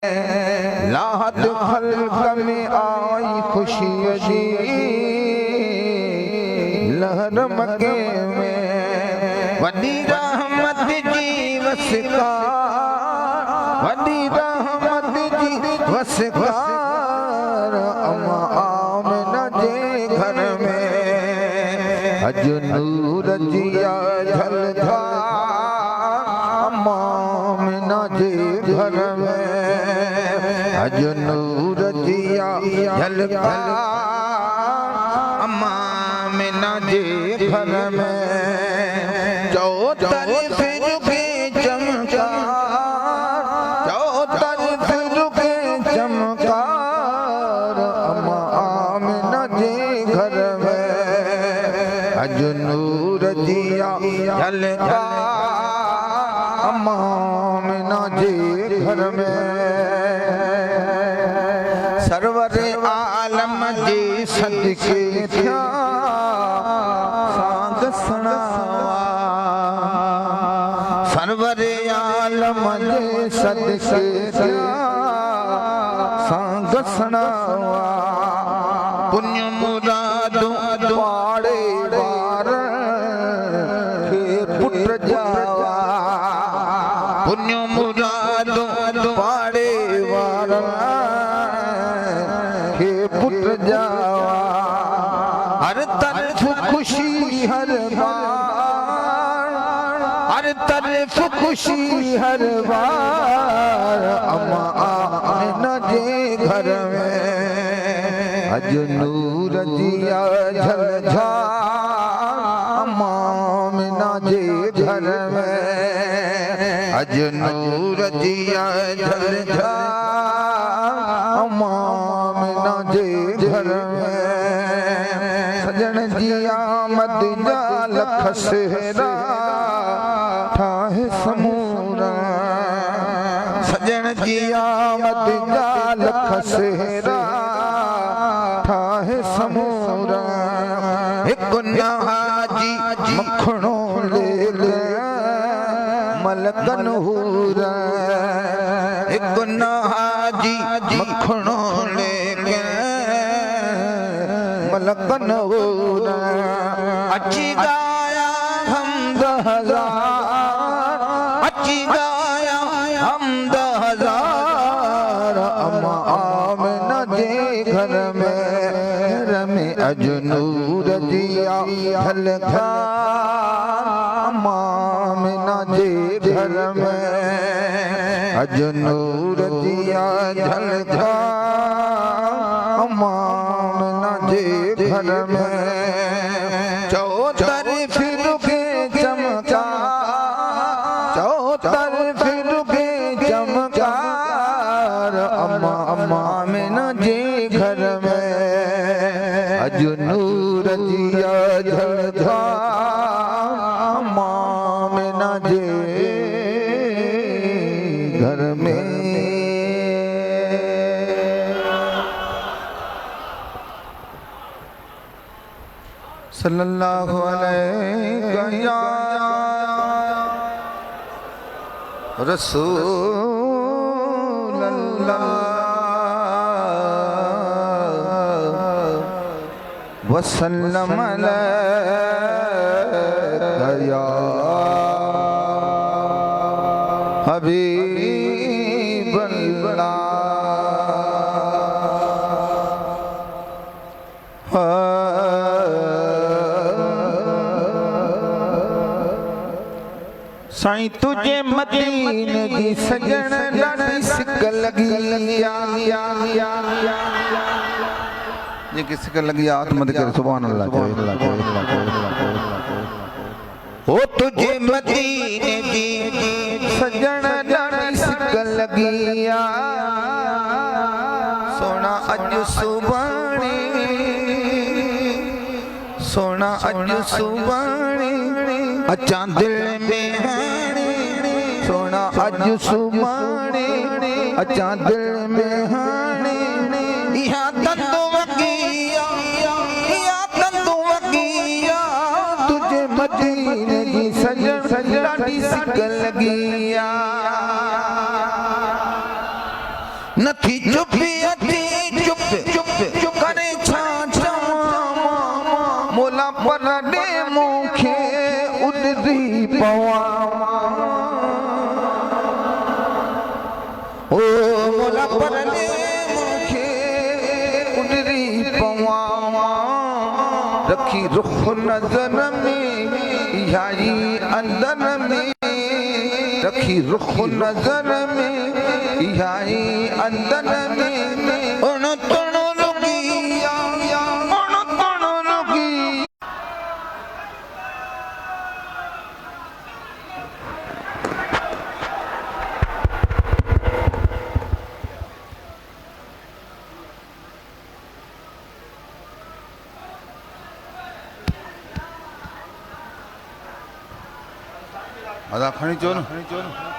लाहत खल्क में आई खुशी जी लहर मके में वडी रहमत जी वसकार वडी रहमत जी वसकार अम्मा आमना जे घर में अज नूर जिया झलकार अम्मा आमना जे घर में अज नूर जिया झलकार अम्मा आमना जे घर में जो तरफ रुके चमकार जो तरफ रुके चमकार अम्मा आमना जे घर में अज नूर जिया झलकार अम्मा आमना जे घर में सरवर आलम जे सदके थिया सांग सुनावा सरवर आलम जे सदके थिया सांग सुनावा पुण्य मुरादो द्वारे वार के पुत्र जावा पुण्य मुरादो द्वारे वार के पुत्र जावा हर तरफ खुशी हर बार हर तरफ खुशी हर बार अम्मा आमना जे घर में अज नूर जिया झलझार अम्मा आमना जे घर में अज नूर जिया झलझार अम्मा आमना जे घर में सजन जी आमद जा लख सेहरा ठाहे समूरा सजन जी आमद जा लख सेहरा ठाहे समूरा एक नाजी मखणो ले ले मलकन हूरा एक नाजी मखणो ले ले मलकन हूरा अच्छी गाया हमद हजार अच्छी गाया हमद हजार अम्मा आमना जे घर में रमे अज नूर जिया झलकार अम्मा आमना जे घर में अज नूर जिया झलकार अम्मा आमना जे घर में चौ तरफ रुके चमकार चौ तरफ रुके चमकार अम्मा आमना जे घर में अज नूर जिया झलझार अम्मा आमना जे घर में सल्लल्लाहु अलैहि या रसूल अल्लाह वसल्लम अलैका या हबीब अल्लाह साईं तुझे मदीने की सजन ॾाढी सिक लगी ये किसके लगी आत्मद कर सुभान अल्लाह ओ तुझे मदीने की सजन ॾाढी सिक लगी सोना अज सुभाणे सोना अज सुभाणे अचा दिल में सोना अज सुभाणे अचा दिल में हाणे इहा तंदो वगिया इहा तंदो वगिया तुझे मदीने की सजन ॾाढी सिक लगी નથી ચૂપી હતી ચૂપ ચૂપ ચૂપ કરે છાછા મોલા પરડે મુખે ઉડરી પવા ઓ મોલા પરડે મુખે ઉડરી પવા रखी रुख नजर में यारी अंदर में रखी रुख नजर में यारी अंदर में उन तण लगी उन तण लगी आधा खणी चो न